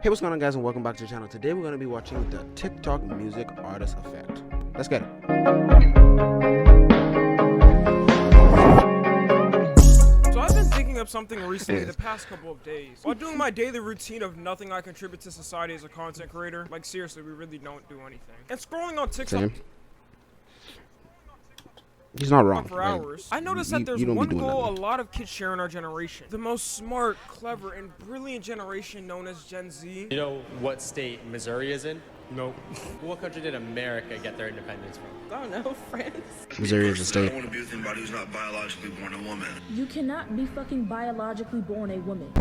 Hey, what's going on, guys, and welcome back to the channel. Today we're going to be watching the TikTok music artist effect. Let's get it. So I've been thinking of something recently the past couple of days. While doing my daily routine of nothing I contribute to society as a content creator, like seriously, we really don't do anything. And scrolling on TikTok Same. He's not wrong. for hours, I noticed that there's you don't one be doing goal nothing. a lot of kids share in our generation. The most smart, clever, and brilliant generation known as Gen Z. You know what state Missouri is in? Nope. What country did America get their independence from? I don't know, France. Missouri is a I state. don't want to be with anybody who's not biologically born a woman. You cannot be fucking biologically born a woman.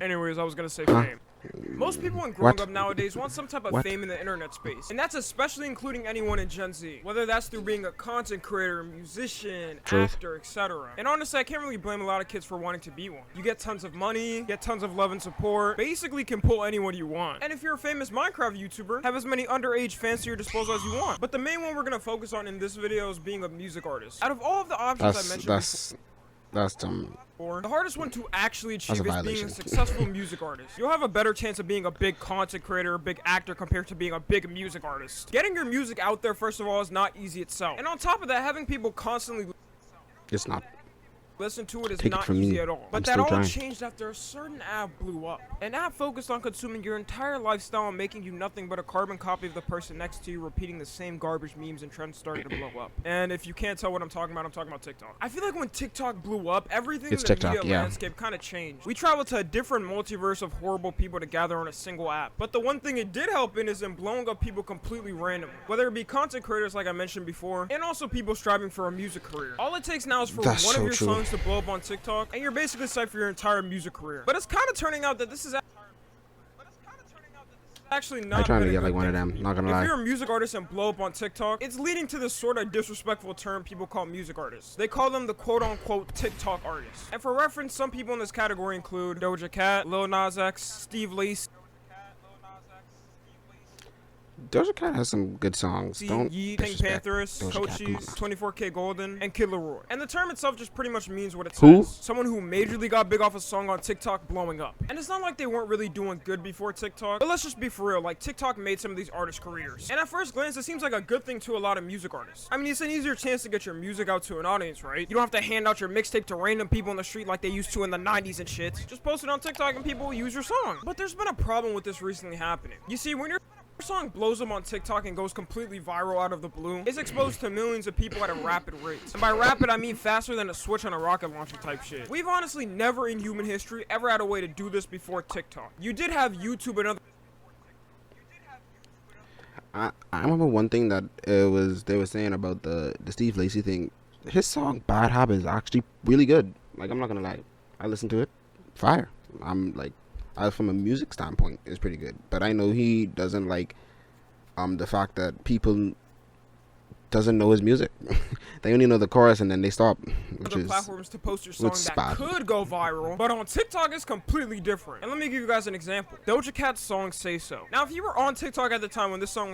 Anyways, I was gonna say fame. Most people when growing up nowadays want some type of What? fame in the internet space. And that's especially including anyone in Gen Z. Whether that's through being a content creator, musician, Truth. actor, etc. And honestly, I can't really blame a lot of kids for wanting to be one. You get tons of money, get tons of love and support, basically can pull anyone you want. And if you're a famous Minecraft YouTuber, have as many underage fans to your disposal as you want. But the main one we're gonna focus on in this video is being a music artist. Out of all of the options I mentioned That's before, the hardest one to actually achieve is being violation. a successful music artist. You'll have a better chance of being a big content creator, a big actor compared to being a big music artist. Getting your music out there, first of all, is not easy itself. And on top of that, having people constantly it's not. listen to it is Take it not from easy me. at all. I'm But that still all trying. changed after a certain app blew up. An app focused on consuming your entire lifestyle and making you nothing but a carbon copy of the person next to you, repeating the same garbage memes and trends started to blow up. And if you can't tell what I'm talking about TikTok. I feel like when TikTok blew up, everything It's in the TikTok, media yeah. landscape kind of changed. We traveled to a different multiverse of horrible people to gather on a single app. But the one thing it did help in is in blowing up people completely randomly. Whether it be content creators like I mentioned before, and also people striving for a music career. All it takes now is for That's one so of your true. songs to blow up on TikTok, and you're basically set for your entire music career. But it's kind of turning out that this is actually not I'm trying to been a get like good one of thing. them. Not gonna If lie. you're a music artist and blow up on TikTok, it's leading to this sort of disrespectful term people call music artists. They call them the quote-unquote TikTok artists. And for reference, some people in this category include Doja Cat, Lil Nas X, Steve Lacy, Doja Cat has some good songs. Don't Yeet, Pink disrespect Panthers, Doja Cat, come on Cochise, now. 24K Golden, and Kid Laroi. And the term itself just pretty much means what it Who? says. Someone who majorly got big off a song on TikTok blowing up. And it's not like they weren't really doing good before TikTok, but let's just be for real, like TikTok made some of these artists' careers. And at first glance, it seems like a good thing to a lot of music artists. I mean, it's an easier chance to get your music out to an audience, right? You don't have to hand out your mixtape to random people on the street like they used to in the 90s and shit. Just post it on TikTok and people will use your song. But there's been a problem with this recently happening. You see, when your song blows up on TikTok and goes completely viral out of the blue, it's exposed to millions of people at a rapid rate. And by rapid, I mean faster than a switch on a rocket launcher type shit. We've honestly never in human history ever had a way to do this before TikTok. You did have YouTube and other I remember one thing that they were saying about the Steve Lacy thing. His song "Bad Habit" is actually really good. Like, I'm not gonna lie, I listened to it, fire. I'm like, from a music standpoint, it's pretty good. But I know he doesn't like the fact that people doesn't know his music. They only know the chorus and then they stop, which other is platforms to post your song is that bad. could go viral, but on TikTok it's completely different. And let me give you guys an example. Doja Cat's song "Say So." Now, if you were on TikTok at the time when this song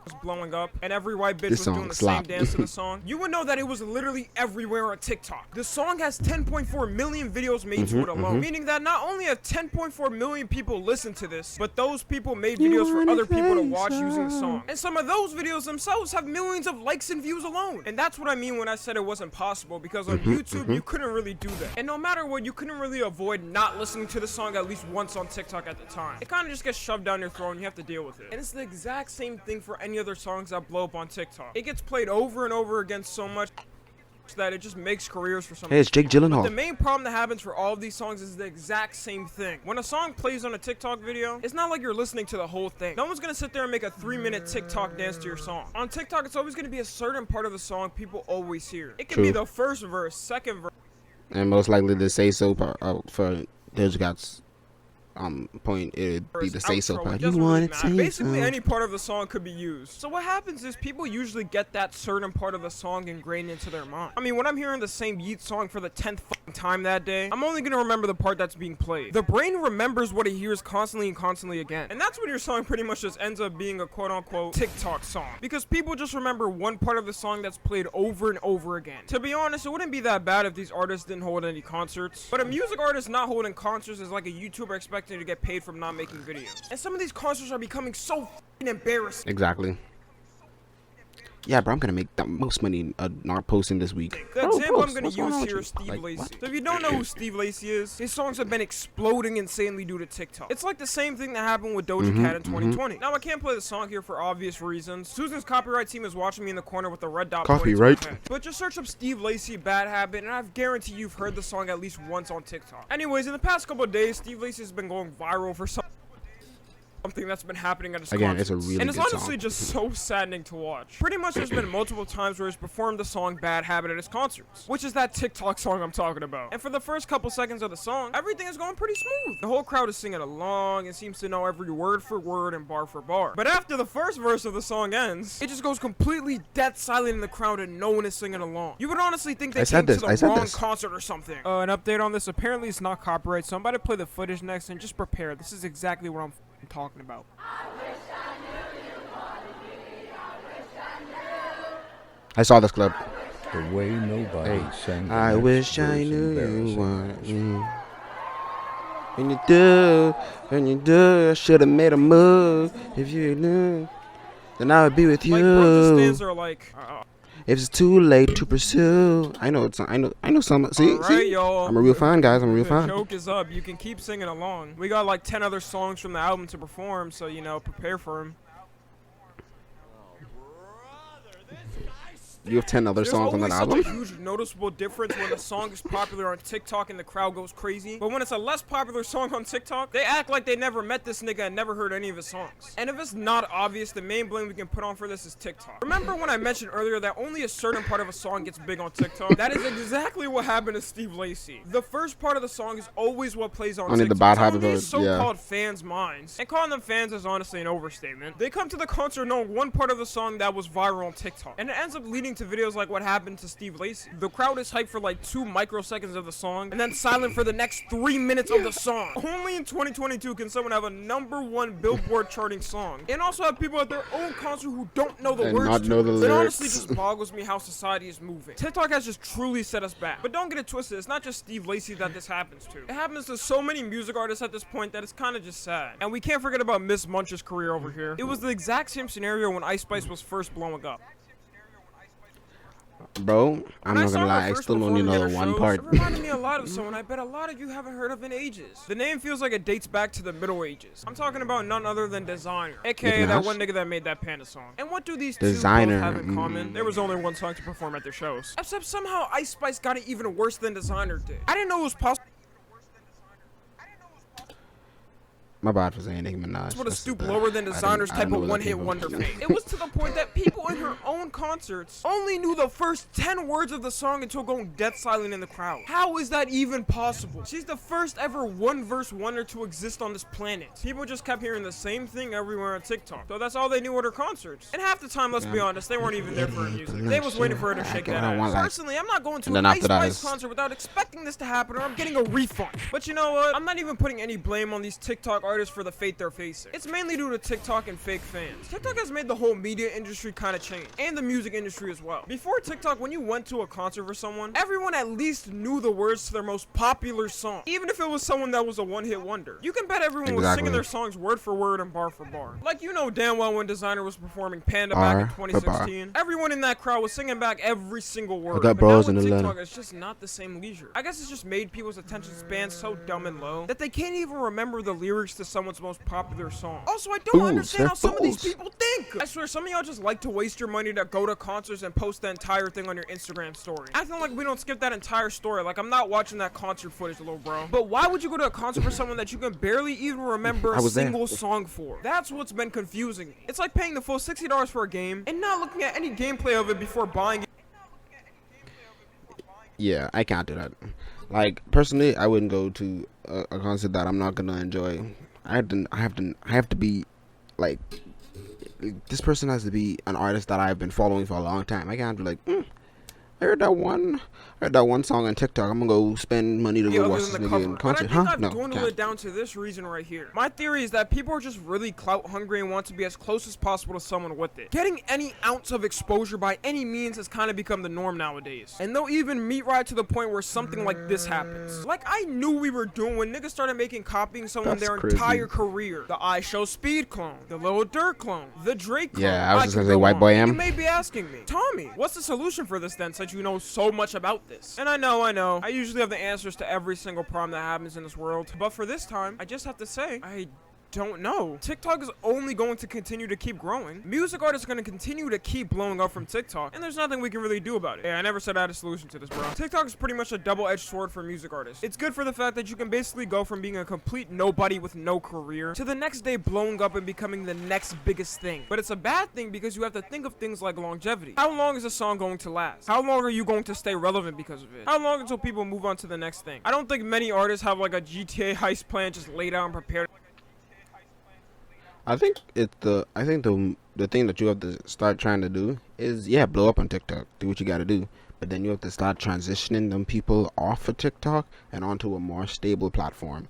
was blowing up and every white bitch This was song doing the slapped. same dance to the song, you would know that it was literally everywhere on TikTok. The song has 10.4 million videos made to it alone, meaning that not only have 10.4 million people listened to this, but those people made videos for other people to watch using the song. And some of those videos themselves have millions of likes and views alone. And that's what I mean when I said it wasn't possible, because on YouTube you couldn't really do that. And no matter what, you couldn't really avoid not listening to the song at least once on TikTok at the time. It kind of just gets shoved down your throat and you have to deal with it. And it's the exact same thing for any other songs that blow up on TikTok. It gets played over and over again so much that it just makes careers for some. Hey, it's Jake The Gyllenhaal. main problem that happens for all of these songs is the exact same thing. When a song plays on a TikTok video, it's not like you're listening to the whole thing. No one's gonna sit there and make a 3-minute TikTok dance to your song. On TikTok, it's always gonna be a certain part of the song people always hear. It can be True. the first verse, second verse, And most likely the "Say So" part for Doja Cat's point, it'd be the "Say So" outro, part. it You doesn't want really it, matter. say Basically, so. any part of the song could be used. So what happens is people usually get that certain part of the song ingrained into their mind. I mean, when I'm hearing the same Yeet song for the 10th fucking time that day, I'm only gonna remember the part that's being played. The brain remembers what it hears constantly and constantly again. And that's when your song pretty much just ends up being a quote-unquote TikTok song. Because people just remember one part of the song that's played over and over again. To be honest, it wouldn't be that bad if these artists didn't hold any concerts. But a music artist not holding concerts is like a YouTuber expecting expecting to get paid from not making videos. And some of these concerts are becoming so f***ing embarrassing. Exactly. Yeah, bro, I'm gonna make the most money not posting this week. The Bro, example post. I'm gonna What's going on use with here you? is Steve Like, Lacy. what? So if you don't know who Steve Lacy is, his songs have been exploding insanely due to TikTok. It's like the same thing that happened with Doja Cat in 2020. Now I can't play the song here for obvious reasons. Susan's copyright team is watching me in the corner with a red dot pointing to my Copyright. head. But just search up Steve Lacy Bad Habit and I guarantee you've heard the song at least once on TikTok. Anyways, in the past couple of days, Steve Lacy has been going viral for something that's been happening at his Again, concerts. it's a really and it's good honestly song. just so saddening to watch. Pretty much there's been multiple times where he's performed the song Bad Habit at his concerts, which is that TikTok song I'm talking about. And for the first couple seconds of the song, everything is going pretty smooth. The whole crowd is singing along and seems to know every word for word and bar for bar. But after the first verse of the song ends, it just goes completely dead silent in the crowd and no one is singing along. You would honestly think they came to the wrong concert or something. An update on this, apparently it's not copyright, so I'm about to play the footage next and just prepare. This is exactly what I'm talking about. I saw this clip. The way nobody sang the I next wish I verse knew you embarrassing. wanted me. When you do, I should have made a move. If you knew, then I would be with you. Like, bro just stands there like, If it's too late to pursue, I know it's. I know some. See, alright, see. y'all. I'm a real fan, guys. I'm a real The fan. joke is up. You can keep singing along. We got like 10 other songs from the album to perform, so you know, prepare for him. You have 10 other There's songs on that always album. such a huge noticeable difference when a song is popular on TikTok and the crowd goes crazy. But when it's a less popular song on TikTok, they act like they never met this nigga and never heard any of his songs. And if it's not obvious, the main blame we can put on for this is TikTok. Remember when I mentioned earlier that only a certain part of a song gets big on TikTok? That is exactly what happened to Steve Lacy. The first part of the song is always what plays on Only TikTok. the bad Some of habit these of it, yeah. so-called fans' minds. And calling them fans is honestly an overstatement. They come to the concert knowing one part of the song that was viral on TikTok. And it ends up leading to videos like what happened to Steve Lacy. The crowd is hyped for like 2 microseconds of the song and then silent for the next 3 minutes of the song. Only in 2022 can someone have a #1 Billboard charting song and also have people at their own concert who don't know the And words not to know it. the It honestly lyrics. just boggles me how society is moving. TikTok has just truly set us back. But don't get it twisted, it's not just Steve Lacy that this happens to. It happens to so many music artists at this point that it's kind of just sad. And we can't forget about Miss Munch's career over here. It was the exact same scenario when Ice Spice was first blowing up. Bro, I'm When not saw gonna her lie. I first still only performing know at the her one shows, part. It reminded me a lot of someone I bet a lot of you haven't heard of in ages. The name feels like it dates back to the Middle Ages. I'm talking about none other than Designer, aka Nicki that Minaj? one nigga that made that Panda song. And what do these Designer, two both have in common? There was only one song to perform at their shows. Except somehow Ice Spice got it even worse than Designer did. I didn't know it was possible. My bad for saying Nicki Minaj. Would have That's stooped bad. lower than I Designer's didn't type know of where that one-hit came from. wonder fame. It was to the point that people in her own concerts only knew the first 10 words of the song until going dead silent in the crowd. How is that even possible? She's the first ever one-verse wonder to exist on this planet. People just kept hearing the same thing everywhere on TikTok, so that's all they knew at her concerts. And half the time, let's be honest, they weren't even there for her music. They was waiting for her to shake that ass. Personally, I'm not going to And an then Ice after that Spice is- concert without expecting this to happen, or I'm getting a refund. But you know what? I'm not even putting any blame on these TikTok artists for the fate they're facing. It's mainly due to TikTok and fake fans. TikTok has made the whole media industry kind of change, and the music industry as well. Before TikTok, when you went to a concert for someone, everyone at least knew the words to their most popular song, even if it was someone that was a one-hit wonder. You can bet everyone was singing their songs word for word and bar for bar. Like, you know damn well when Designer was performing Panda back in Bar for bar. 2016, everyone in that crowd was singing back every single word. got But now bros with in Atlanta. TikTok, it's just not the same leisure. I guess it's just made people's attention spans so dumb and low that they can't even remember the lyrics to someone's most popular song. Also, I don't understand how some of these people think. I swear, some of y'all just like to waste your money to go to concerts and post the entire thing on your Instagram story. Acting like we don't skip that entire story, like I'm not watching that concert footage, little bro. But why would you go to a concert for someone that you can barely even remember I a was there. single song for? That's what's been confusing me. It's like paying the full $60 for a game and not looking at any gameplay of it before buying it. Yeah, I can't do that. Like, personally, I wouldn't go to a concert that I'm not gonna enjoy. I have to be like, this person has to be an artist that I've been following for a long time. I can't be like, I heard that one song on TikTok. I'm gonna go spend money to go watch this nigga in concert. But I think Huh? I've No, dwindled can't. it down to this reason right here. My theory is that people are just really clout hungry and want to be as close as possible to someone with it. Getting any ounce of exposure by any means has kind of become the norm nowadays. And they'll even meet right to the point where something like this happens. Like I knew we were doing when niggas started making copying someone That's their crazy. entire career. The I Show Speed clone, the Lil Durk clone, the Drake clone. Yeah, I was just could gonna say go White on. Boy And M. You may be asking me, Tommy, what's the solution for this then, since you know so much about this? And I know. I usually have the answers to every single problem that happens in this world. But for this time, I just have to say, I don't know. TikTok is only going to continue to keep growing. Music artists are going to continue to keep blowing up from TikTok, and there's nothing we can really do about it. Yeah, I never said I had a solution to this, bro. TikTok is pretty much a double-edged sword for music artists. It's good for the fact that you can basically go from being a complete nobody with no career to the next day blowing up and becoming the next biggest thing. But it's a bad thing because you have to think of things like longevity. How long is a song going to last? How long are you going to stay relevant because of it? How long until people move on to the next thing? I don't think many artists have like a GTA heist plan just laid out and prepared. I think the thing that you have to start trying to do is blow up on TikTok, do what you got to do, but then you have to start transitioning them people off of TikTok and onto a more stable platform.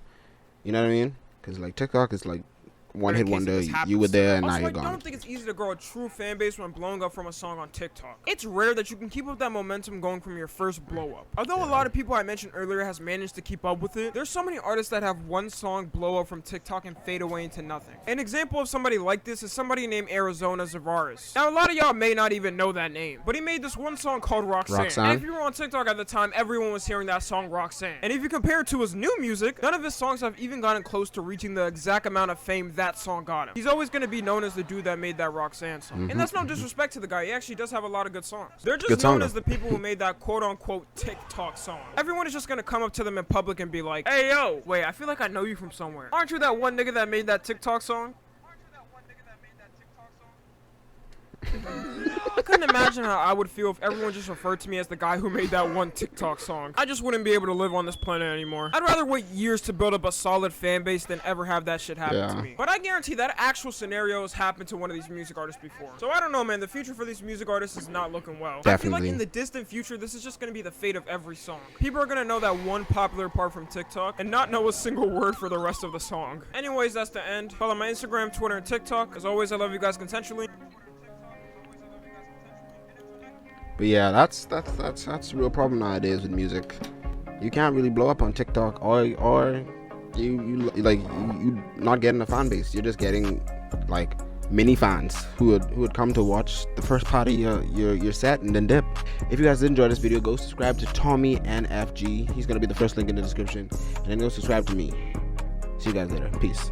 You know what I mean? Because like TikTok is like one hit wonder. You were there and now you're gone. I don't think it's easy to grow a true fan base when blowing up from a song on TikTok. It's rare that you can keep up that momentum going from your first blow up. Although a lot of people I mentioned earlier has managed to keep up with it, there's so many artists that have one song blow up from TikTok and fade away into nothing. An example of somebody like this is somebody named Arizona Zavaris. Now a lot of y'all may not even know that name, but he made this one song called Roxanne. And if you were on TikTok at the time, everyone was hearing that song Roxanne. And if you compare it to his new music, none of his songs have even gotten close to reaching the exact amount of fame that song got him. He's always going to be known as the dude that made that Roxanne song. And that's no disrespect to the guy. He actually does have a lot of good songs. They're just known as the people who made that quote-unquote TikTok song. Everyone is just going to come up to them in public and be like, hey, yo, wait, I feel like I know you from somewhere. Aren't you that one nigga that made that TikTok song? I couldn't imagine how I would feel if everyone just referred to me as the guy who made that one TikTok song. I just wouldn't be able to live on this planet anymore. I'd rather wait years to build up a solid fan base than ever have that shit happen to me. But I guarantee that actual scenario has happened to one of these music artists before. So I don't know, man. The future for these music artists is not looking well. Definitely. I feel like in the distant future, this is just going to be the fate of every song. People are going to know that one popular part from TikTok and not know a single word for the rest of the song. Anyways, that's the end. Follow my Instagram, Twitter, and TikTok. As always, I love you guys consensually. But yeah, that's a real problem nowadays with music. You can't really blow up on TikTok or you not getting a fan base. You're just getting like mini fans who would come to watch the first part of your set and then dip. If you guys did enjoy this video, go subscribe to Tommy NFG. He's gonna be the first link in the description, and then go subscribe to me. See you guys later. Peace.